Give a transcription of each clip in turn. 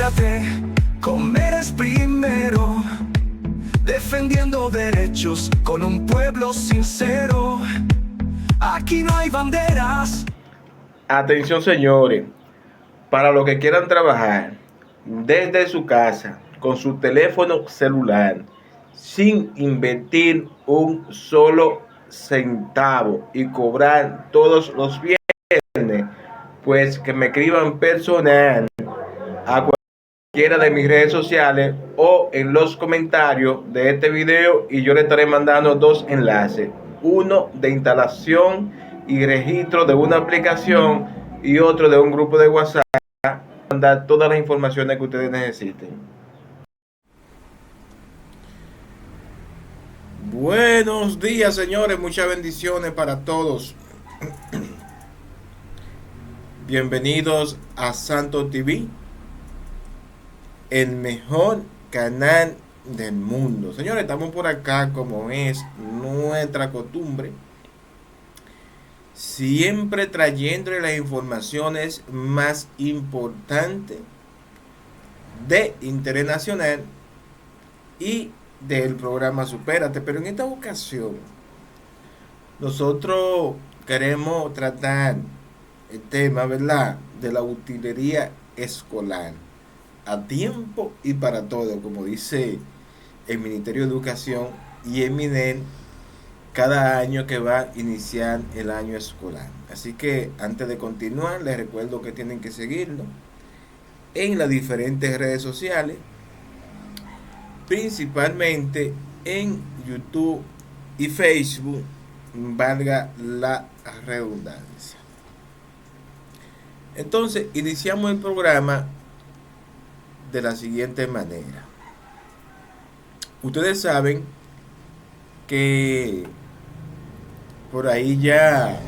Cuídate, comer primero, defendiendo derechos con un pueblo sincero. Aquí no hay banderas. Atención señores, para los que quieran trabajar desde su casa con su teléfono celular sin invertir un solo centavo y cobrar todos los viernes, pues que me escriban personal a cualquiera de mis redes sociales o en los comentarios de este video y yo le estaré mandando dos enlaces, uno de instalación y registro de una aplicación y otro de un grupo de WhatsApp, para mandar todas las informaciones que ustedes necesiten. Buenos días señores, muchas bendiciones para todos. Bienvenidos a Santo TV, el mejor canal del mundo. Señores, estamos por acá como es nuestra costumbre, siempre trayéndole las informaciones más importantes de interés nacional y del programa Supérate. Pero en esta ocasión nosotros queremos tratar el tema, ¿verdad?, de la utilería escolar a tiempo y para todo, como dice el Ministerio de Educación y el MINER cada año que va a iniciar el año escolar. Así que antes de continuar, les recuerdo que tienen que seguirnos en las diferentes redes sociales, principalmente en YouTube y Facebook, valga la redundancia. Entonces, iniciamos el programa de la siguiente manera. Ustedes saben que por ahí ya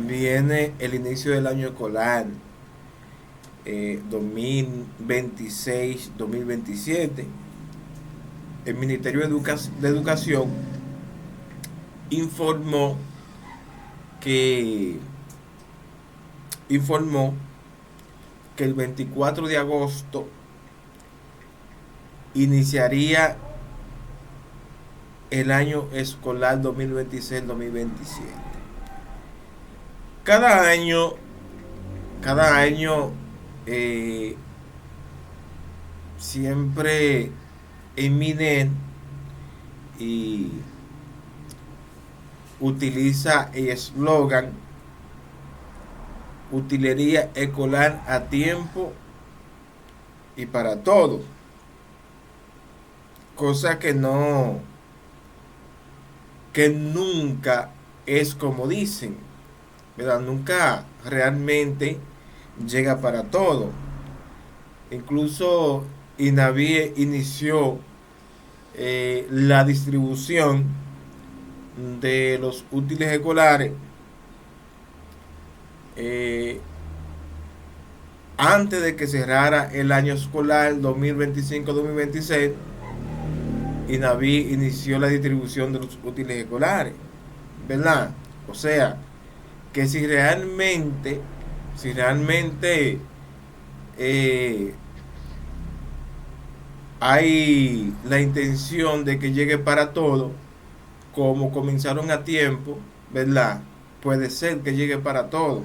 viene el inicio del año escolar 2026-2027. El Ministerio de Educación informó que el 24 de agosto iniciaría el año escolar 2026-2027. Cada año siempre el MINER y utiliza el eslogan utilería escolar a tiempo y para todo, cosa que nunca es como dicen, ¿verdad? Nunca realmente llega para todo. Incluso INAVIE inició la distribución de los útiles escolares antes de que cerrara el año escolar 2025-2026. INAVIE inició la distribución de los útiles escolares, ¿verdad? O sea, que si realmente hay la intención de que llegue para todo, como comenzaron a tiempo, ¿verdad?, puede ser que llegue para todo.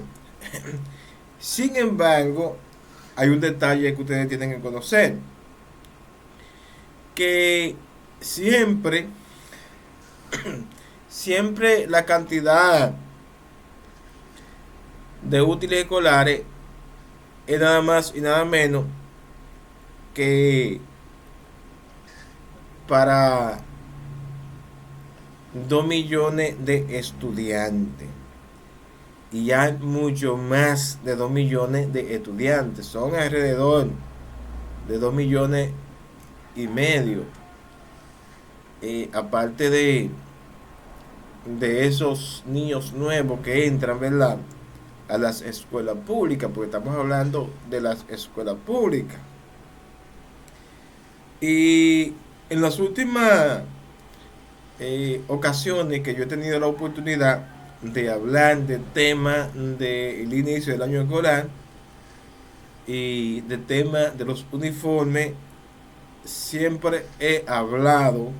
Sin embargo, hay un detalle que ustedes tienen que conocer, que siempre la cantidad de útiles escolares es nada más y nada menos que para 2 millones de estudiantes. Y hay mucho más de 2 millones de estudiantes. Son alrededor de 2 millones y medio. Aparte de esos niños nuevos que entran, ¿verdad?, a las escuelas públicas, porque estamos hablando de las escuelas públicas. Y en las últimas ocasiones que yo he tenido la oportunidad de hablar del tema del inicio del año escolar, y de tema de los uniformes, siempre he hablado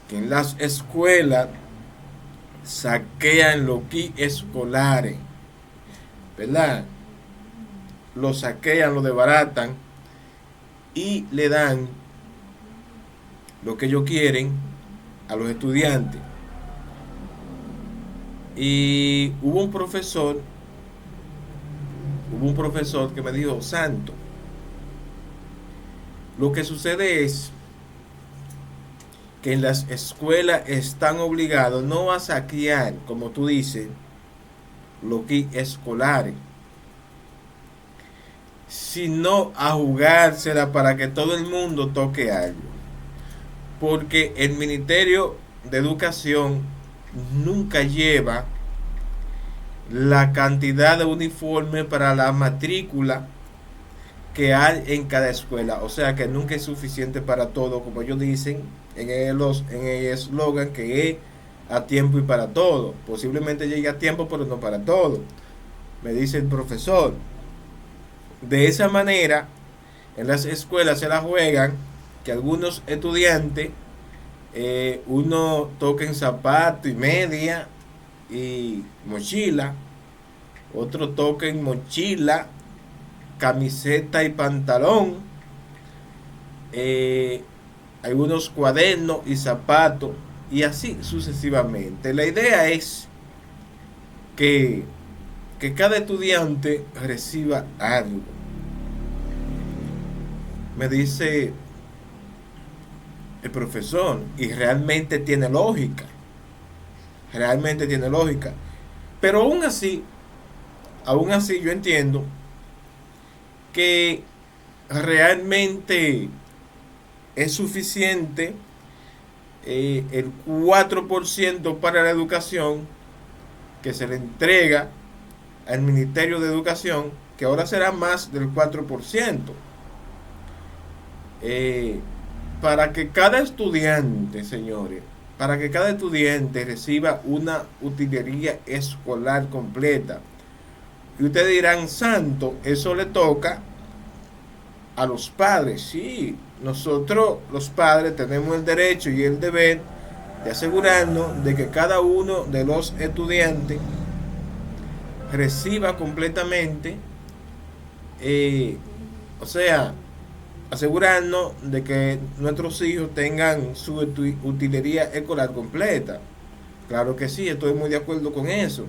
que en las escuelas saquean los kits escolares, ¿verdad? Los saquean, los desbaratan y le dan lo que ellos quieren a los estudiantes. Y hubo un profesor que me dijo: Santo, lo que sucede es que en las escuelas están obligados no a saquear, como tú dices, los kits escolares, sino a jugársela para que todo el mundo toque algo. Porque el Ministerio de Educación nunca lleva la cantidad de uniformes para la matrícula que hay en cada escuela. O sea que nunca es suficiente para todo, como ellos dicen en el eslogan, que es a tiempo y para todo. Posiblemente llegue a tiempo, pero no para todo, me dice el profesor. De esa manera, en las escuelas se la juegan que algunos estudiantes, uno toquen zapato y media y mochila, otro toquen mochila, camiseta y pantalón, algunos cuadernos y zapatos, y así sucesivamente. La idea es que cada estudiante reciba algo. Me dice el profesor, y realmente tiene lógica, pero aún así yo entiendo que realmente es suficiente el 4% para la educación que se le entrega al Ministerio de Educación, que ahora será más del 4%, para que cada estudiante, señores, para que cada estudiante reciba una utilería escolar completa. Y ustedes dirán: Santo, eso le toca a los padres. Sí, nosotros los padres tenemos el derecho y el deber de asegurarnos de que cada uno de los estudiantes reciba completamente, o sea, asegurarnos de que nuestros hijos tengan su utilería escolar completa. Claro que sí, estoy muy de acuerdo con eso.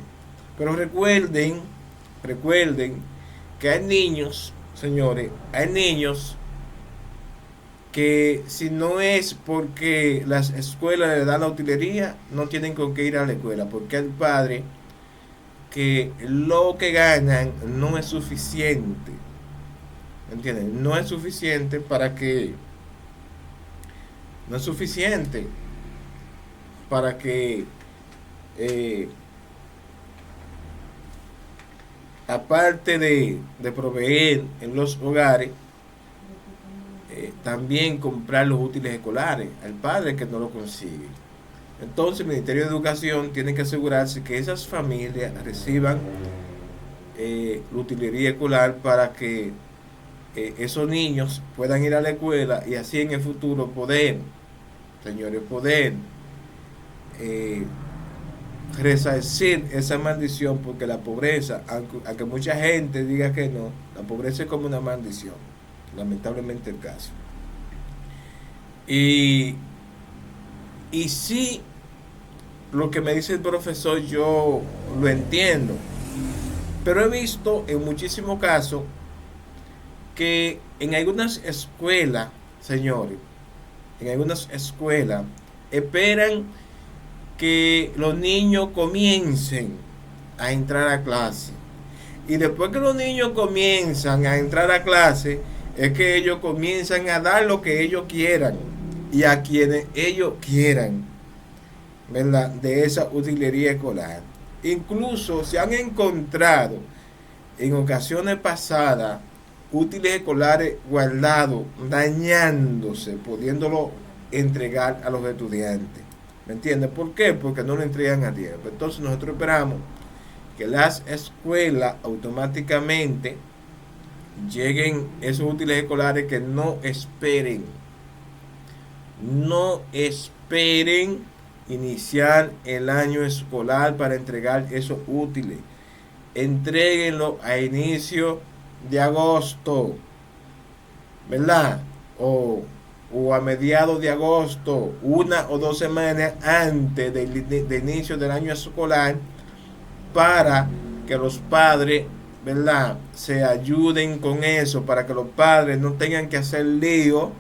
Pero recuerden que hay niños, señores, hay niños que si no es porque las escuelas le dan la utilería, no tienen con qué ir a la escuela, porque hay padres que lo que ganan no es suficiente. ¿Entienden? No es suficiente para que aparte de proveer en los hogares, también comprar los útiles escolares al padre que no lo consigue. Entonces el Ministerio de Educación tiene que asegurarse que esas familias reciban la utilería escolar para que esos niños puedan ir a la escuela y así en el futuro poder, señores, resarcir esa maldición, porque la pobreza, aunque mucha gente diga que no, la pobreza es como una maldición, lamentablemente el caso. Y sí, lo que me dice el profesor yo lo entiendo, pero he visto en muchísimos casos que en algunas escuelas, señores, esperan que los niños comiencen a entrar a clase. Y después que los niños comienzan a entrar a clase, es que ellos comienzan a dar lo que ellos quieran y a quienes ellos quieran, ¿verdad?, de esa utilería escolar. Incluso se han encontrado en ocasiones pasadas útiles escolares guardados, dañándose, pudiéndolo entregar a los estudiantes. ¿Me entiendes? ¿Por qué? Porque no lo entregan a tiempo. Entonces nosotros esperamos que las escuelas automáticamente lleguen esos útiles escolares, que no esperen. No esperen iniciar el año escolar para entregar esos útiles. Entréguenlo a inicio de agosto, ¿verdad? O a mediados de agosto, 1 o 2 semanas antes de inicio del año escolar, para que los padres, ¿verdad?, se ayuden con eso, para que los padres no tengan que hacer lío,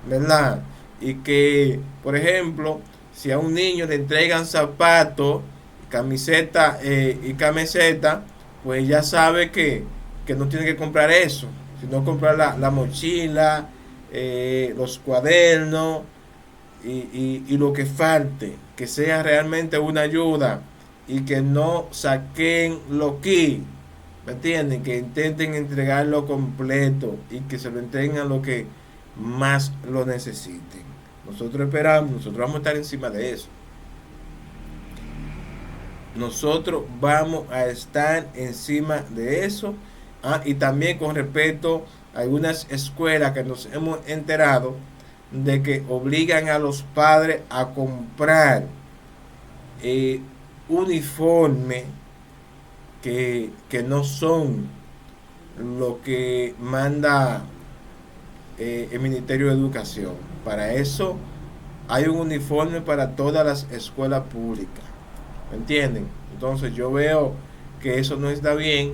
¿verdad? Y que, por ejemplo, si a un niño le entregan zapatos, camiseta y camiseta, pues ya sabe que no tiene que comprar eso, sino comprar la mochila, los cuadernos y lo que falte, que sea realmente una ayuda y que no saquen lo que, ¿me entienden? Que intenten entregarlo completo y que se lo entreguen a lo que más lo necesiten. Nosotros esperamos, nosotros vamos a estar encima de eso. Nosotros vamos a estar encima de eso. Y también con respecto a algunas escuelas que nos hemos enterado de que obligan a los padres a comprar uniformes que no son lo que manda el Ministerio de Educación. Para eso hay un uniforme para todas las escuelas públicas, ¿me entienden? Entonces yo veo que eso no está bien,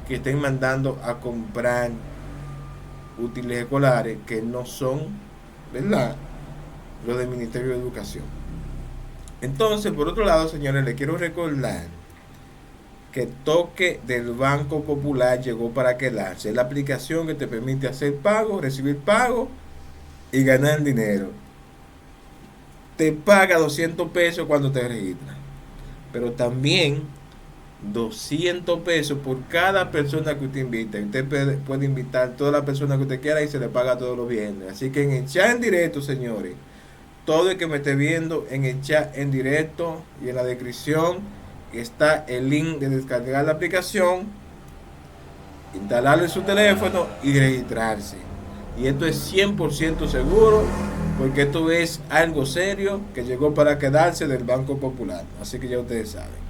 que estén mandando a comprar útiles escolares que no son, ¿verdad?, lo del Ministerio de Educación. Entonces, por otro lado, señores, les quiero recordar que el toque del Banco Popular llegó para quedarse. Es la aplicación que te permite hacer pago, recibir pago y ganar dinero. Te paga 200 pesos cuando te registras, pero también 200 pesos por cada persona que usted invite. Usted puede invitar a todas las personas que usted quiera y se le paga todos los viernes. Así que en el chat en directo, señores, todo el que me esté viendo, en el chat en directo y en la descripción está el link de descargar la aplicación, instalarlo en su teléfono y registrarse. Y esto es 100% seguro, porque esto es algo serio que llegó para quedarse del Banco Popular. Así que ya ustedes saben.